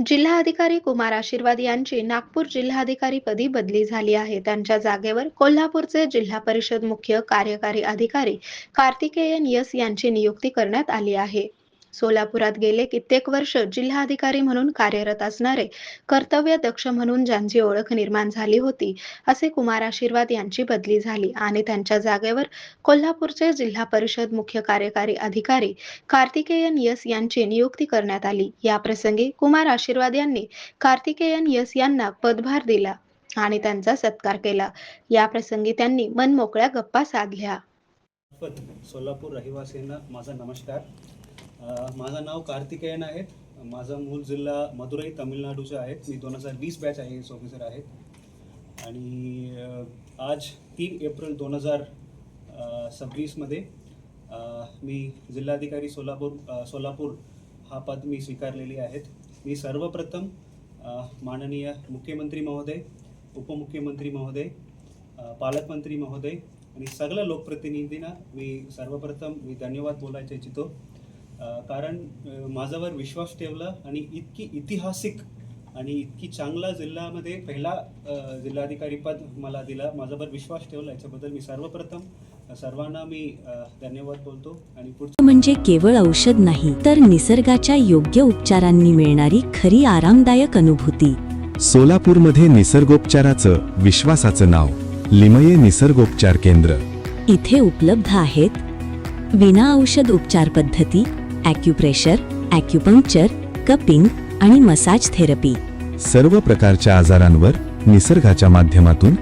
जिल्हाधिकारी कुमार आशीर्वाद यांची नागपूर जिल्हाधिकारीपदी बदली झाली आहे. त्यांच्या जागेवर कोल्हापूरचे जिल्हा परिषद मुख्य कार्यकारी अधिकारी कार्तिकेयन यस यांची नियुक्ती करण्यात आली आहे. सोलापुरात गेले कित्येक वर्ष जिल्हाधिकारी म्हणून कार्यरत असणारे, कर्तव्यदक्ष म्हणून ज्यांची ओळख निर्माण झाली होती, असे कुमार आशीर्वाद यांची बदली झाली आणि त्यांच्या जागेवर कोल्हापूरचे जिल्हा परिषद मुख्य कार्यकारी अधिकारी कार्तिकेयन यस यांची नियुक्ती करण्यात आली. या प्रसंगी कुमार आशीर्वाद यांनी कार्तिकेयन यस यांना पदभार दिला आणि त्यांचा सत्कार केला. या प्रसंगी त्यांनी मनमोकळ्या गप्पा साधल्या. सोलापूर रहिवासींना माझा नमस्कार. माझं नाव कार्तिकेयन आहे. माझं मूळ जिल्हा मदुरई तामिळनाडूचे आहेत. मी 2020 बॅच IAS ऑफिसर आहे आणि आज 3 एप्रिल 2026 मध्ये मी जिल्हाधिकारी सोलापूर हा पद मी स्वीकारलेली आहेत. मी सर्वप्रथम माननीय मुख्यमंत्री महोदय, उपमुख्यमंत्री महोदय, पालकमंत्री महोदय आणि सगळ्या लोकप्रतिनिधींना सर्वप्रथम धन्यवाद बोलायचे इच्छितो. कारण माझ्यावर विश्वास ठेवला आणि इतकी ऐतिहासिक आणि इतकी चांगला जिल्ह्यामध्ये पहिला जिल्हाधिकारी पद मला दिला, माझ्यावर विश्वास ठेवला, याच्याबद्दल मी सर्वप्रथम सर्वांना धन्यवाद बोलतो. आणि पुढचं म्हणजे केवळ औषध नाही, तर निसर्गाच्या योग्य उपचारांनी मिळणारी खरी आरामदायक अनुभूती. सोलापूरमध्ये निसर्गोपचाराचं विश्वासाचं नाव लिमये निसर्गोपचार केंद्र. इथे उपलब्ध आहेत विना औषध उपचार पद्धती, ॲक्युप्रेशर, ॲक्युपंक्चर, कपिंग आणि मसाज थेरपी. सर्व प्रकारच्या आजारांवर निसर्गाच्या माध्यमातून